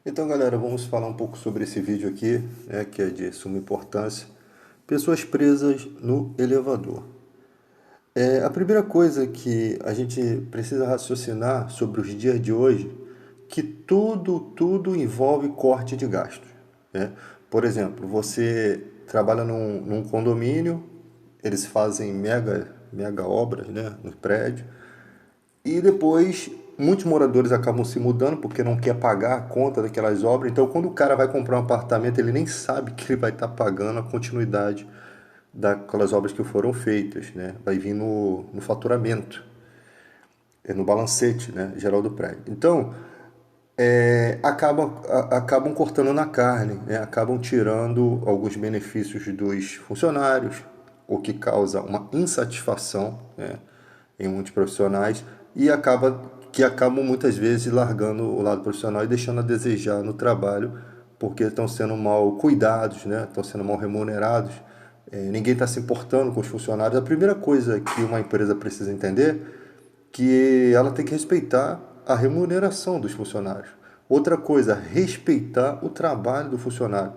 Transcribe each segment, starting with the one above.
Então, galera, vamos falar um pouco sobre esse vídeo aqui, né, que é de suma importância. Pessoas presas no elevador. A primeira coisa que a gente precisa raciocinar sobre os dias de hoje, que tudo envolve corte de gastos, né? Por exemplo, você trabalha num condomínio, eles fazem mega obras, né, no prédio, e depois, muitos moradores acabam se mudando porque não quer pagar a conta daquelas obras. Então, quando o cara vai comprar um apartamento, ele nem sabe que ele vai estar pagando a continuidade daquelas obras que foram feitas, né? Vai vir no faturamento, no balancete, né, geral do prédio. Então, acabam cortando na carne, né? Acabam tirando alguns benefícios dos funcionários, o que causa uma insatisfação, né, em muitos profissionais e acabam muitas vezes largando o lado profissional e deixando a desejar no trabalho porque estão sendo mal cuidados, né? Estão sendo mal remunerados. Ninguém está se importando com os funcionários. A primeira coisa que uma empresa precisa entender que ela tem que respeitar a remuneração dos funcionários. Outra coisa, respeitar o trabalho do funcionário.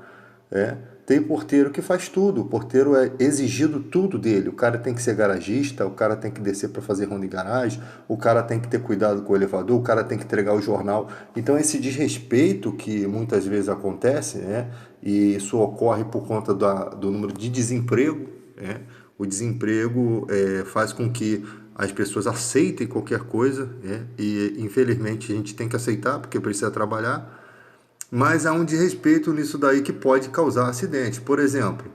Tem porteiro que faz tudo, o porteiro é exigido tudo dele. O cara tem que ser garagista, o cara tem que descer para fazer ronda em garagem, o cara tem que ter cuidado com o elevador, o cara tem que entregar o jornal. Então esse desrespeito que muitas vezes acontece, né, e isso ocorre por conta do número de desemprego, né? O desemprego faz com que as pessoas aceitem qualquer coisa, né? E infelizmente a gente tem que aceitar porque precisa trabalhar, mas há um desrespeito nisso daí que pode causar acidente. Por exemplo,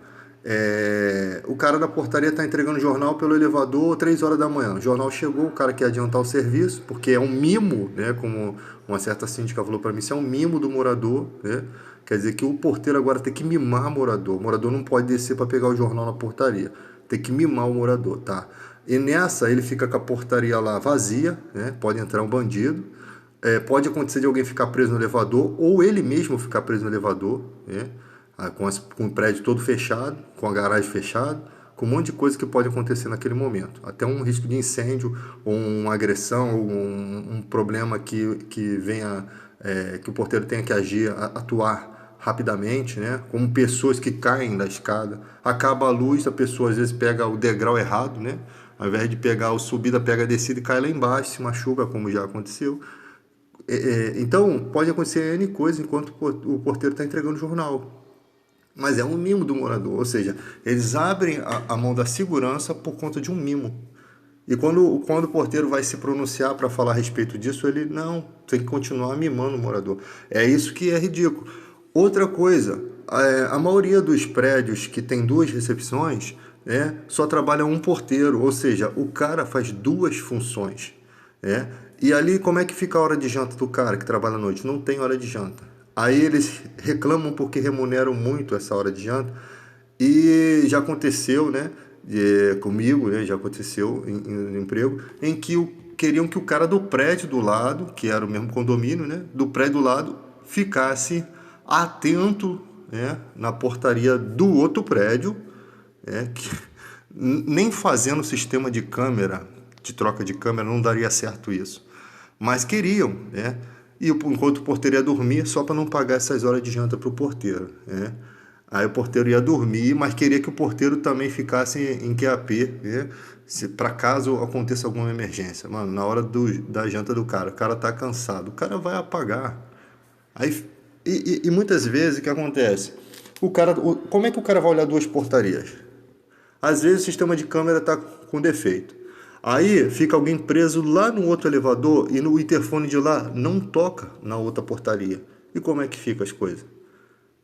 o cara da portaria está entregando o jornal pelo elevador 3 horas da manhã. O jornal chegou, o cara quer adiantar o serviço, porque é um mimo, né? Como uma certa síndica falou para mim, isso é um mimo do morador, né? Quer dizer que o porteiro agora tem que mimar o morador. O morador não pode descer para pegar o jornal na portaria. Tem que mimar o morador, tá? E nessa ele fica com a portaria lá vazia, né? Pode entrar um bandido. Pode acontecer de alguém ficar preso no elevador ou ele mesmo ficar preso no elevador, né? Com o prédio todo fechado, com a garagem fechada, com um monte de coisa que pode acontecer naquele momento. Até um risco de incêndio, ou uma agressão, ou um problema que venha, que o porteiro tenha que agir, atuar rapidamente, né? Como pessoas que caem da escada. Acaba a luz, a pessoa às vezes pega o degrau errado, né? Ao invés de pegar o subida, pega a descida e cai lá embaixo, se machuca, como já aconteceu. Então, pode acontecer N coisa enquanto o porteiro está entregando o jornal. Mas é um mimo do morador, ou seja, eles abrem a mão da segurança por conta de um mimo. E quando o porteiro vai se pronunciar para falar a respeito disso, ele não, tem que continuar mimando o morador. É isso que é ridículo. Outra coisa, a maioria dos prédios que tem duas recepções, só trabalha um porteiro, ou seja, o cara faz duas funções. E ali, como é que fica a hora de janta do cara que trabalha à noite? Não tem hora de janta. Aí eles reclamam porque remuneram muito essa hora de janta. E já aconteceu, né, comigo, né, já aconteceu em emprego, em que queriam que o cara do prédio do lado, que era o mesmo condomínio, né, do prédio do lado, ficasse atento, né, na portaria do outro prédio, que nem fazendo sistema de câmera, de troca de câmera, não daria certo isso. Mas queriam, né? E enquanto o porteiro ia dormir, só para não pagar essas horas de janta para o porteiro, né? Aí o porteiro ia dormir, mas queria que o porteiro também ficasse em QAP, né? Para caso aconteça alguma emergência. Mano, na hora da janta do cara, o cara tá cansado, o cara vai apagar. Aí, e muitas vezes o que acontece? Como é que o cara vai olhar duas portarias? Às vezes o sistema de câmera está com defeito. Aí fica alguém preso lá no outro elevador e no interfone de lá não toca na outra portaria. E como é que fica as coisas?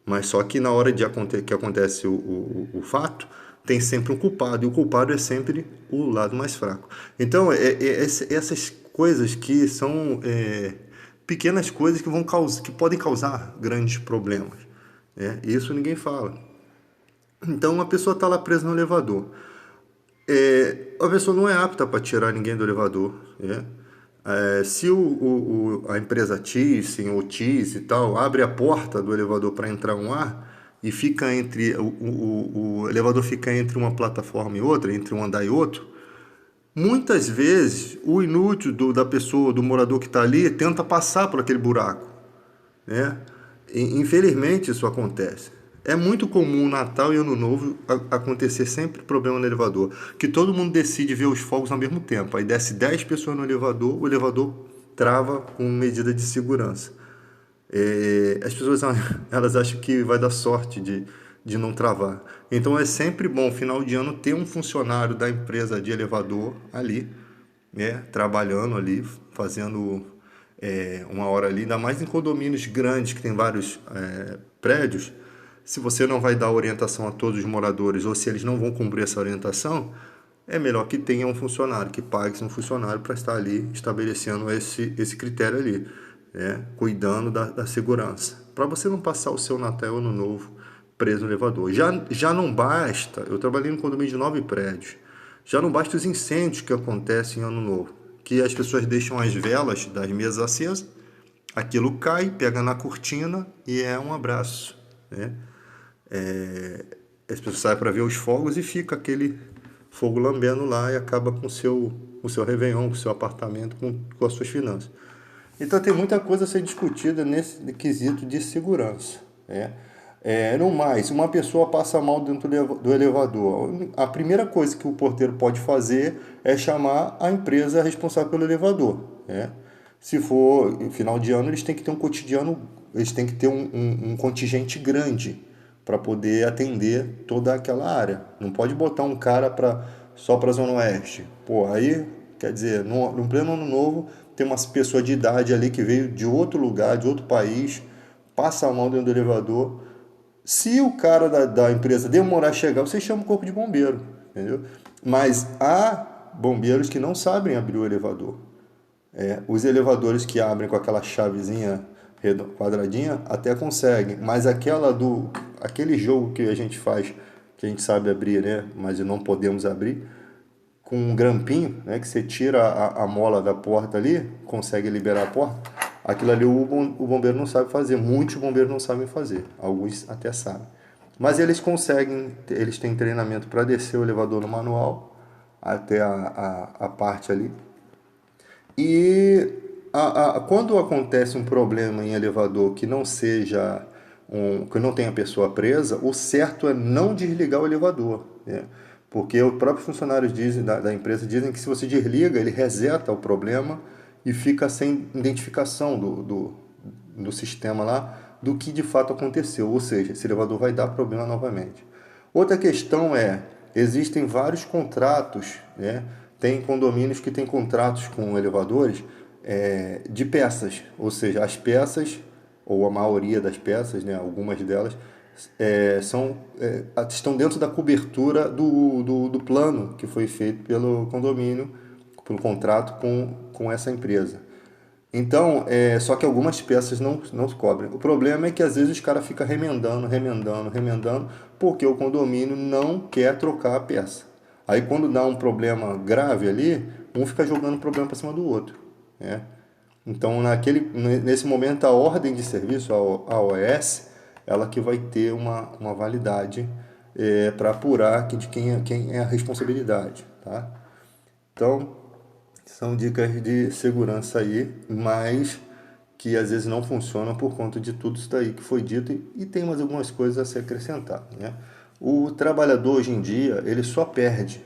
Mas só que na hora que acontece o fato, tem sempre um culpado. E o culpado é sempre o lado mais fraco. Então, essas coisas que são pequenas coisas que podem causar grandes problemas. E isso ninguém fala. Então, uma pessoa está lá presa no elevador. A pessoa não é apta para tirar ninguém do elevador. Se a empresa Thyssen ou Thyssen e tal abre a porta do elevador para entrar um ar e fica entre o elevador fica entre uma plataforma e outra, entre um andar e outro, muitas vezes o inútil da pessoa, do morador que está ali, tenta passar por aquele buraco, né? Infelizmente isso acontece. É muito comum Natal e Ano Novo acontecer sempre problema no elevador, que todo mundo decide ver os fogos ao mesmo tempo. Aí desce 10 pessoas no elevador, o elevador trava com medida de segurança. As pessoas elas acham que vai dar sorte de não travar. Então é sempre bom, final de ano, ter um funcionário da empresa de elevador ali, né, trabalhando ali, fazendo uma hora ali, ainda mais em condomínios grandes que tem vários prédios. Se você não vai dar orientação a todos os moradores ou se eles não vão cumprir essa orientação, é melhor que tenha um funcionário, que pague um funcionário para estar ali estabelecendo esse critério ali, né? Cuidando da segurança, para você não passar o seu Natal e Ano Novo preso no elevador. Já não basta, eu trabalhei em um condomínio de 9 prédios, já não basta os incêndios que acontecem em Ano Novo, que as pessoas deixam as velas das mesas acesas, aquilo cai, pega na cortina e é um abraço, né? As pessoas saem para ver os fogos e fica aquele fogo lambendo lá e acaba com o seu Réveillon, com o seu apartamento, com as suas finanças. Então tem muita coisa a ser discutida nesse quesito de segurança, né? No mais, uma pessoa passa mal dentro do elevador. A primeira coisa que o porteiro pode fazer é chamar a empresa responsável pelo elevador, né? Se for final de ano, eles têm que ter um cotidiano, eles têm que ter um contingente grande para poder atender toda aquela área. Não pode botar um cara só para a Zona Oeste. Pô, aí, quer dizer, no pleno ano novo, tem uma pessoa de idade ali que veio de outro lugar, de outro país, passa a mão dentro do elevador. Se o cara da empresa demorar a chegar, você chama o corpo de bombeiro, entendeu? Mas há bombeiros que não sabem abrir o elevador. Os elevadores que abrem com aquela chavezinha quadradinha até conseguem, mas aquele jogo que a gente faz, que a gente sabe abrir, né? Mas não podemos abrir, com um grampinho, né? Que você tira a mola da porta ali, consegue liberar a porta. Aquilo ali o bombeiro não sabe fazer, muitos bombeiros não sabem fazer, alguns até sabem. Mas eles conseguem, eles têm treinamento para descer o elevador no manual até a parte ali. E quando acontece um problema em elevador que não seja que não tenha pessoa presa, o certo é não desligar o elevador, né? Porque os próprios funcionários da empresa dizem que se você desliga, ele reseta o problema e fica sem identificação do sistema lá do que de fato aconteceu. Ou seja, esse elevador vai dar problema novamente. Outra questão existem vários contratos, né? Tem condomínios que têm contratos com elevadores de peças, ou seja, as peças, ou a maioria das peças, né? Algumas delas, estão dentro da cobertura do plano que foi feito pelo condomínio, pelo contrato com essa empresa. Então, só que algumas peças não cobrem. O problema é que às vezes os caras ficam remendando, porque o condomínio não quer trocar a peça. Aí quando dá um problema grave ali, um fica jogando o problema para cima do outro, né? Então, nesse momento, a ordem de serviço, a OS, ela que vai ter uma validade para apurar de quem é a responsabilidade, tá? Então, são dicas de segurança aí, mas que às vezes não funcionam por conta de tudo isso daí que foi dito e tem mais algumas coisas a se acrescentar, né? O trabalhador hoje em dia, ele só perde,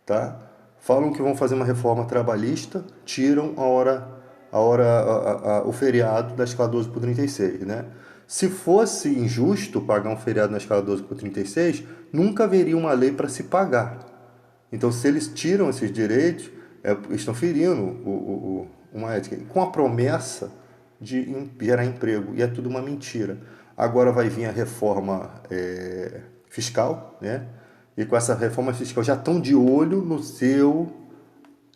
tá? Falam que vão fazer uma reforma trabalhista, tiram o feriado da escala 12 por 36, né? Se fosse injusto pagar um feriado na escala 12 por 36, nunca haveria uma lei para se pagar. Então, se eles tiram esses direitos, estão ferindo uma ética, com a promessa de gerar emprego, e é tudo uma mentira. Agora vai vir a reforma fiscal, né? E com essa reforma fiscal já estão de olho no seu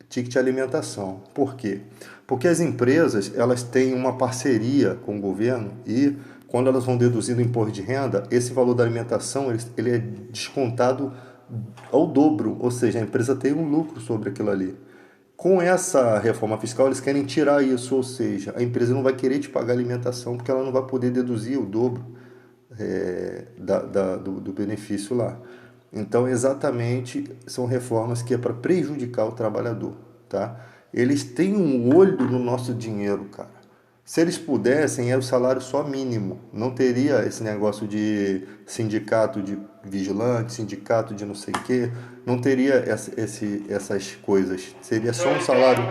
ticket de alimentação. Por quê? Porque as empresas, elas têm uma parceria com o governo e quando elas vão deduzir do imposto de renda, esse valor da alimentação ele é descontado ao dobro, ou seja, a empresa tem um lucro sobre aquilo ali. Com essa reforma fiscal, eles querem tirar isso, ou seja, a empresa não vai querer te pagar alimentação porque ela não vai poder deduzir o dobro do benefício lá. Então, exatamente, são reformas que é para prejudicar o trabalhador, tá? Eles têm um olho no nosso dinheiro, cara. Se eles pudessem, era o salário só mínimo. Não teria esse negócio de sindicato de vigilante, sindicato de não sei o quê. Não teria essas coisas. Seria só um salário.